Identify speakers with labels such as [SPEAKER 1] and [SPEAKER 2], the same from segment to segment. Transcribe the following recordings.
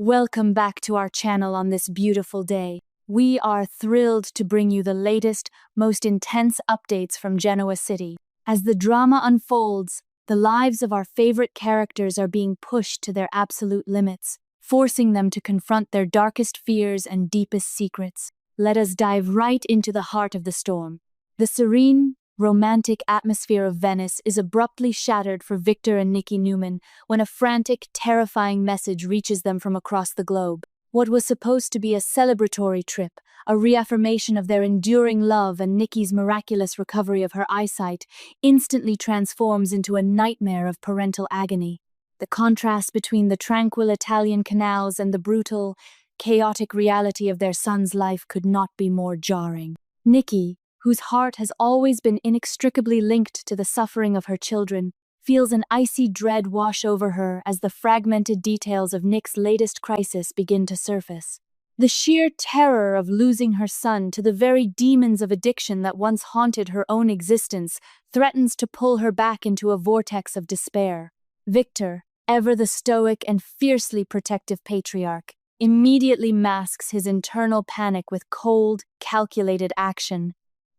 [SPEAKER 1] Welcome back to our channel on this beautiful day. We are thrilled to bring you the latest, most intense updates from Genoa City. As the drama unfolds, the lives of our favorite characters are being pushed to their absolute limits, forcing them to confront their darkest fears and deepest secrets. Let us dive right into the heart of the storm. The serene, romantic atmosphere of Venice is abruptly shattered for Victor and Nikki Newman when a frantic, terrifying message reaches them from across the globe. What was supposed to be a celebratory trip, a reaffirmation of their enduring love and Nikki's miraculous recovery of her eyesight, instantly transforms into a nightmare of parental agony. The contrast between the tranquil Italian canals and the brutal, chaotic reality of their son's life could not be more jarring. Nikki, whose heart has always been inextricably linked to the suffering of her children, feels an icy dread wash over her as the fragmented details of Nick's latest crisis begin to surface. The sheer terror of losing her son to the very demons of addiction that once haunted her own existence threatens to pull her back into a vortex of despair. Victor, ever the stoic and fiercely protective patriarch, immediately masks his internal panic with cold, calculated action,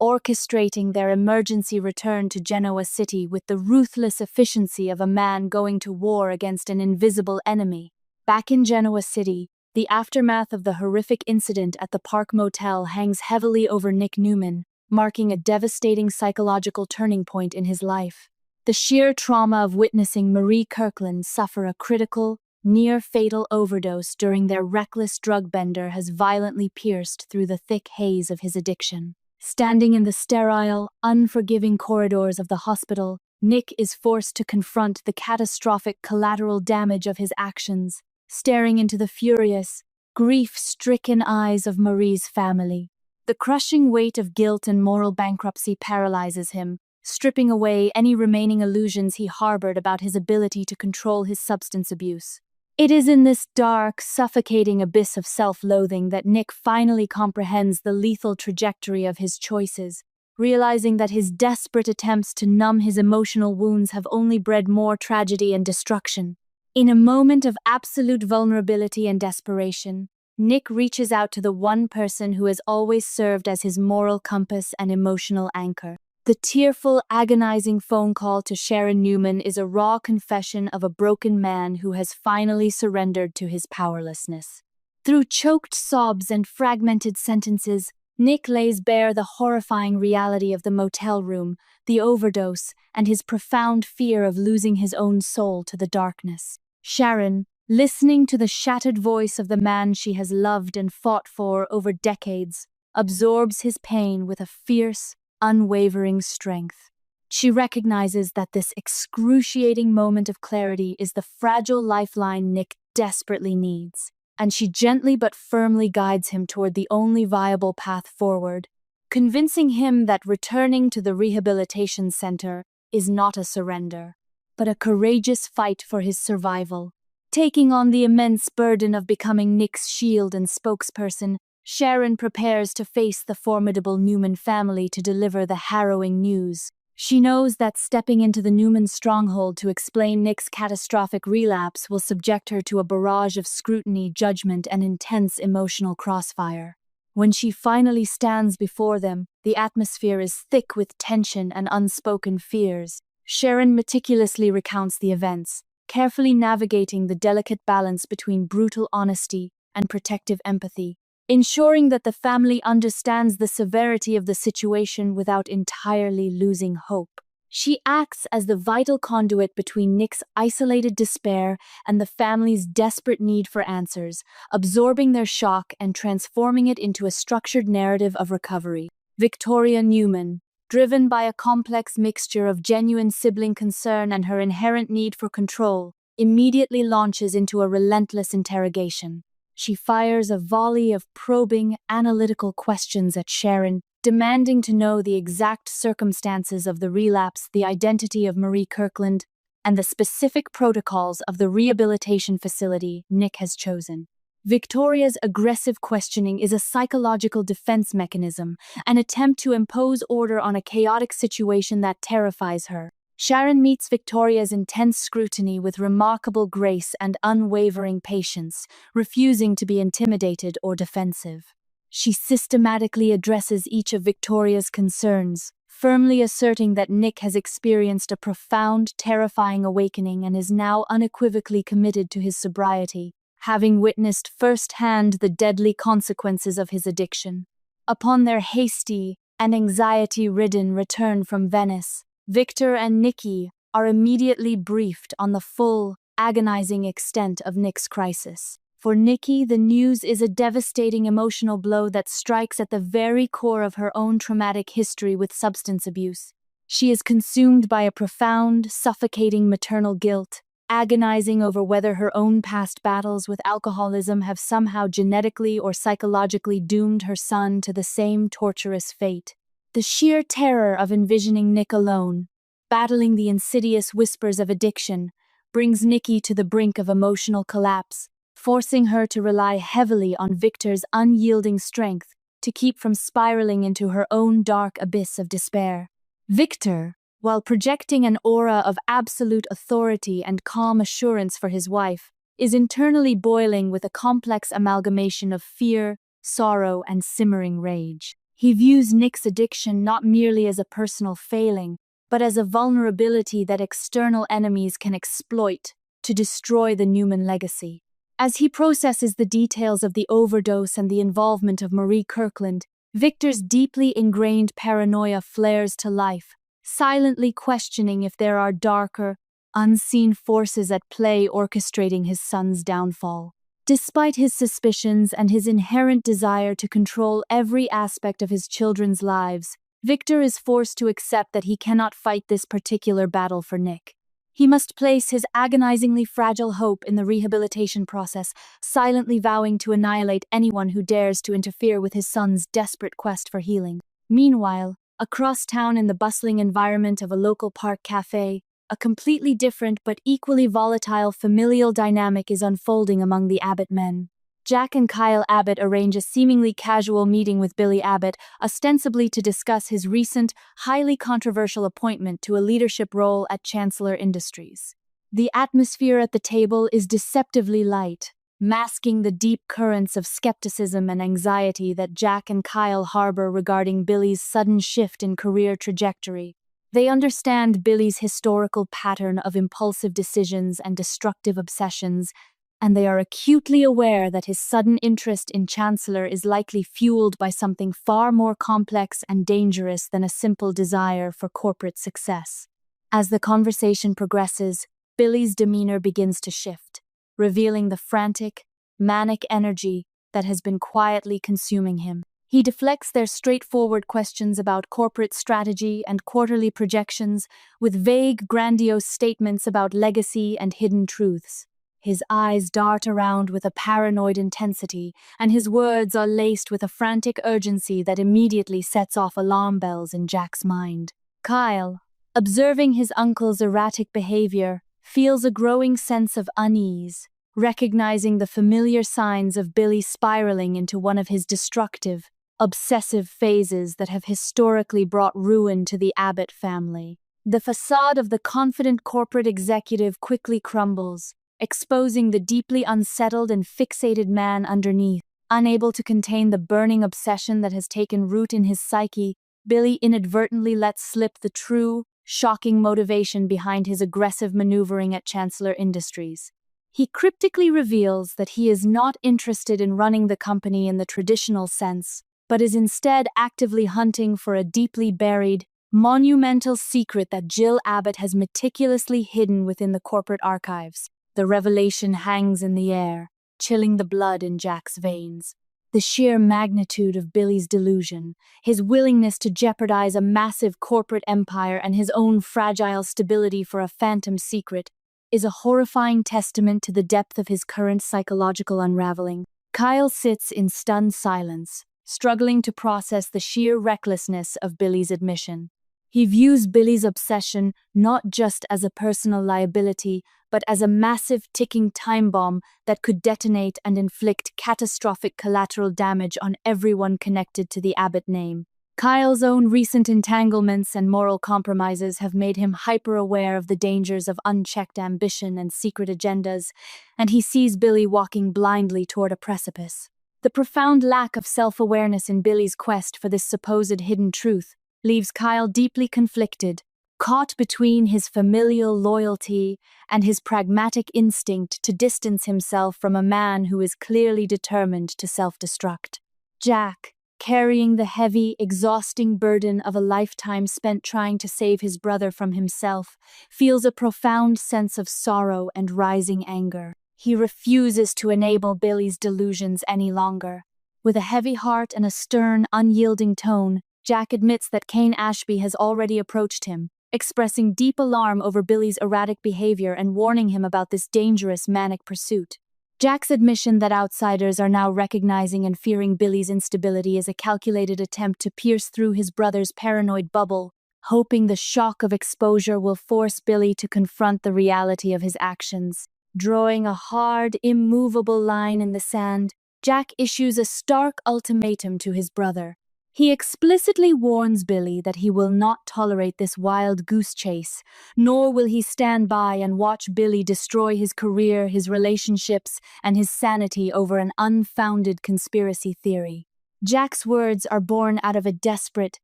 [SPEAKER 1] orchestrating their emergency return to Genoa City with the ruthless efficiency of a man going to war against an invisible enemy. Back in Genoa City, the aftermath of the horrific incident at the Park Motel hangs heavily over Nick Newman, marking a devastating psychological turning point in his life. The sheer trauma of witnessing Marie Kirkland suffer a critical, near-fatal overdose during their reckless drug bender has violently pierced through the thick haze of his addiction. Standing in the sterile, unforgiving corridors of the hospital, Nick is forced to confront the catastrophic collateral damage of his actions, staring into the furious, grief-stricken eyes of Marie's family. The crushing weight of guilt and moral bankruptcy paralyzes him, stripping away any remaining illusions he harbored about his ability to control his substance abuse. It is in this dark, suffocating abyss of self-loathing that Nick finally comprehends the lethal trajectory of his choices, realizing that his desperate attempts to numb his emotional wounds have only bred more tragedy and destruction. In a moment of absolute vulnerability and desperation, Nick reaches out to the one person who has always served as his moral compass and emotional anchor. The tearful, agonizing phone call to Sharon Newman is a raw confession of a broken man who has finally surrendered to his powerlessness. Through choked sobs and fragmented sentences, Nick lays bare the horrifying reality of the motel room, the overdose, and his profound fear of losing his own soul to the darkness. Sharon, listening to the shattered voice of the man she has loved and fought for over decades, absorbs his pain with a fierce, unwavering strength. She recognizes that this excruciating moment of clarity is the fragile lifeline Nick desperately needs, and she gently but firmly guides him toward the only viable path forward, convincing him that returning to the rehabilitation center is not a surrender, but a courageous fight for his survival. Taking on the immense burden of becoming Nick's shield and spokesperson, Sharon prepares to face the formidable Newman family to deliver the harrowing news. She knows that stepping into the Newman stronghold to explain Nick's catastrophic relapse will subject her to a barrage of scrutiny, judgment, and intense emotional crossfire. When she finally stands before them, the atmosphere is thick with tension and unspoken fears. Sharon meticulously recounts the events, carefully navigating the delicate balance between brutal honesty and protective empathy, ensuring that the family understands the severity of the situation without entirely losing hope. She acts as the vital conduit between Nick's isolated despair and the family's desperate need for answers, absorbing their shock and transforming it into a structured narrative of recovery. Victoria Newman, driven by a complex mixture of genuine sibling concern and her inherent need for control, immediately launches into a relentless interrogation. She fires a volley of probing, analytical questions at Sharon, demanding to know the exact circumstances of the relapse, the identity of Marie Kirkland, and the specific protocols of the rehabilitation facility Nick has chosen. Victoria's aggressive questioning is a psychological defense mechanism, an attempt to impose order on a chaotic situation that terrifies her. Sharon meets Victoria's intense scrutiny with remarkable grace and unwavering patience, refusing to be intimidated or defensive. She systematically addresses each of Victoria's concerns, firmly asserting that Nick has experienced a profound, terrifying awakening and is now unequivocally committed to his sobriety, having witnessed firsthand the deadly consequences of his addiction. Upon their hasty and anxiety-ridden return from Venice, Victor and Nikki are immediately briefed on the full, agonizing extent of Nick's crisis. For Nikki, the news is a devastating emotional blow that strikes at the very core of her own traumatic history with substance abuse. She is consumed by a profound, suffocating maternal guilt, agonizing over whether her own past battles with alcoholism have somehow genetically or psychologically doomed her son to the same torturous fate. The sheer terror of envisioning Nick alone, battling the insidious whispers of addiction, brings Nikki to the brink of emotional collapse, forcing her to rely heavily on Victor's unyielding strength to keep from spiraling into her own dark abyss of despair. Victor, while projecting an aura of absolute authority and calm assurance for his wife, is internally boiling with a complex amalgamation of fear, sorrow, and simmering rage. He views Nick's addiction not merely as a personal failing, but as a vulnerability that external enemies can exploit to destroy the Newman legacy. As he processes the details of the overdose and the involvement of Marie Kirkland, Victor's deeply ingrained paranoia flares to life, silently questioning if there are darker, unseen forces at play orchestrating his son's downfall. Despite his suspicions and his inherent desire to control every aspect of his children's lives, Victor is forced to accept that he cannot fight this particular battle for Nick. He must place his agonizingly fragile hope in the rehabilitation process, silently vowing to annihilate anyone who dares to interfere with his son's desperate quest for healing. Meanwhile, across town in the bustling environment of a local park cafe, a completely different but equally volatile familial dynamic is unfolding among the Abbott men. Jack and Kyle Abbott arrange a seemingly casual meeting with Billy Abbott, ostensibly to discuss his recent, highly controversial appointment to a leadership role at Chancellor Industries. The atmosphere at the table is deceptively light, masking the deep currents of skepticism and anxiety that Jack and Kyle harbor regarding Billy's sudden shift in career trajectory. They understand Billy's historical pattern of impulsive decisions and destructive obsessions, and they are acutely aware that his sudden interest in Chancellor is likely fueled by something far more complex and dangerous than a simple desire for corporate success. As the conversation progresses, Billy's demeanor begins to shift, revealing the frantic, manic energy that has been quietly consuming him. He deflects their straightforward questions about corporate strategy and quarterly projections with vague, grandiose statements about legacy and hidden truths. His eyes dart around with a paranoid intensity, and his words are laced with a frantic urgency that immediately sets off alarm bells in Jack's mind. Kyle, observing his uncle's erratic behavior, feels a growing sense of unease, recognizing the familiar signs of Billy spiraling into one of his destructive, obsessive phases that have historically brought ruin to the Abbott family. The facade of the confident corporate executive quickly crumbles, exposing the deeply unsettled and fixated man underneath. Unable to contain the burning obsession that has taken root in his psyche, Billy inadvertently lets slip the true, shocking motivation behind his aggressive maneuvering at Chancellor Industries. He cryptically reveals that he is not interested in running the company in the traditional sense, but is instead actively hunting for a deeply buried, monumental secret that Jill Abbott has meticulously hidden within the corporate archives. The revelation hangs in the air, chilling the blood in Jack's veins. The sheer magnitude of Billy's delusion, his willingness to jeopardize a massive corporate empire and his own fragile stability for a phantom secret, is a horrifying testament to the depth of his current psychological unraveling. Kyle sits in stunned silence, struggling to process the sheer recklessness of Billy's admission. He views Billy's obsession not just as a personal liability, but as a massive ticking time bomb that could detonate and inflict catastrophic collateral damage on everyone connected to the Abbott name. Kyle's own recent entanglements and moral compromises have made him hyper-aware of the dangers of unchecked ambition and secret agendas, and he sees Billy walking blindly toward a precipice. The profound lack of self-awareness in Billy's quest for this supposed hidden truth leaves Kyle deeply conflicted, caught between his familial loyalty and his pragmatic instinct to distance himself from a man who is clearly determined to self-destruct. Jack, carrying the heavy, exhausting burden of a lifetime spent trying to save his brother from himself, feels a profound sense of sorrow and rising anger. He refuses to enable Billy's delusions any longer. With a heavy heart and a stern, unyielding tone, Jack admits that Kane Ashby has already approached him, expressing deep alarm over Billy's erratic behavior and warning him about this dangerous, manic pursuit. Jack's admission that outsiders are now recognizing and fearing Billy's instability is a calculated attempt to pierce through his brother's paranoid bubble, hoping the shock of exposure will force Billy to confront the reality of his actions. Drawing a hard, immovable line in the sand, Jack issues a stark ultimatum to his brother. He explicitly warns Billy that he will not tolerate this wild goose chase, nor will he stand by and watch Billy destroy his career, his relationships, and his sanity over an unfounded conspiracy theory. Jack's words are born out of a desperate,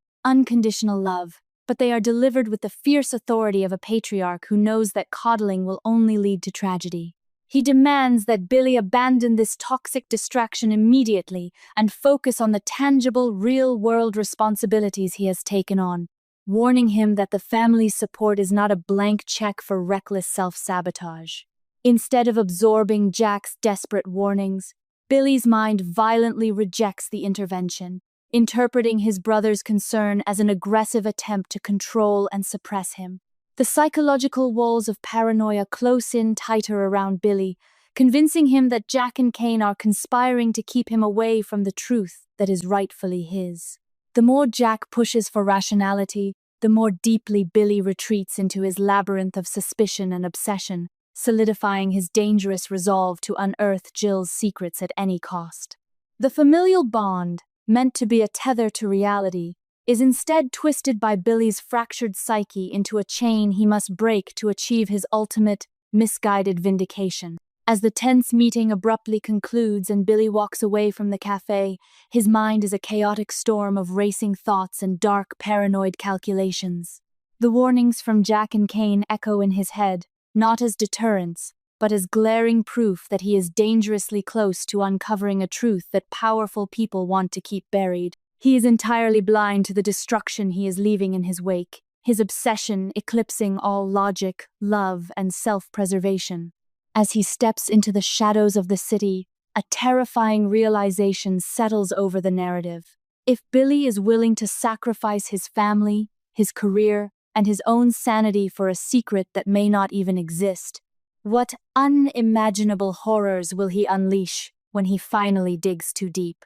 [SPEAKER 1] unconditional love, but they are delivered with the fierce authority of a patriarch who knows that coddling will only lead to tragedy. He demands that Billy abandon this toxic distraction immediately and focus on the tangible, real-world responsibilities he has taken on, warning him that the family's support is not a blank check for reckless self-sabotage. Instead of absorbing Jack's desperate warnings, Billy's mind violently rejects the intervention, interpreting his brother's concern as an aggressive attempt to control and suppress him. The psychological walls of paranoia close in tighter around Billy, convincing him that Jack and Kane are conspiring to keep him away from the truth that is rightfully his. The more Jack pushes for rationality, the more deeply Billy retreats into his labyrinth of suspicion and obsession, solidifying his dangerous resolve to unearth Jill's secrets at any cost. The familial bond, meant to be a tether to reality, is instead twisted by Billy's fractured psyche into a chain he must break to achieve his ultimate, misguided vindication. As the tense meeting abruptly concludes and Billy walks away from the cafe, his mind is a chaotic storm of racing thoughts and dark, paranoid calculations. The warnings from Jack and Kane echo in his head, not as deterrence, but as glaring proof that he is dangerously close to uncovering a truth that powerful people want to keep buried. He is entirely blind to the destruction he is leaving in his wake, his obsession eclipsing all logic, love, and self-preservation. As he steps into the shadows of the city, a terrifying realization settles over the narrative. If Billy is willing to sacrifice his family, his career, and his own sanity for a secret that may not even exist, what unimaginable horrors will he unleash when he finally digs too deep?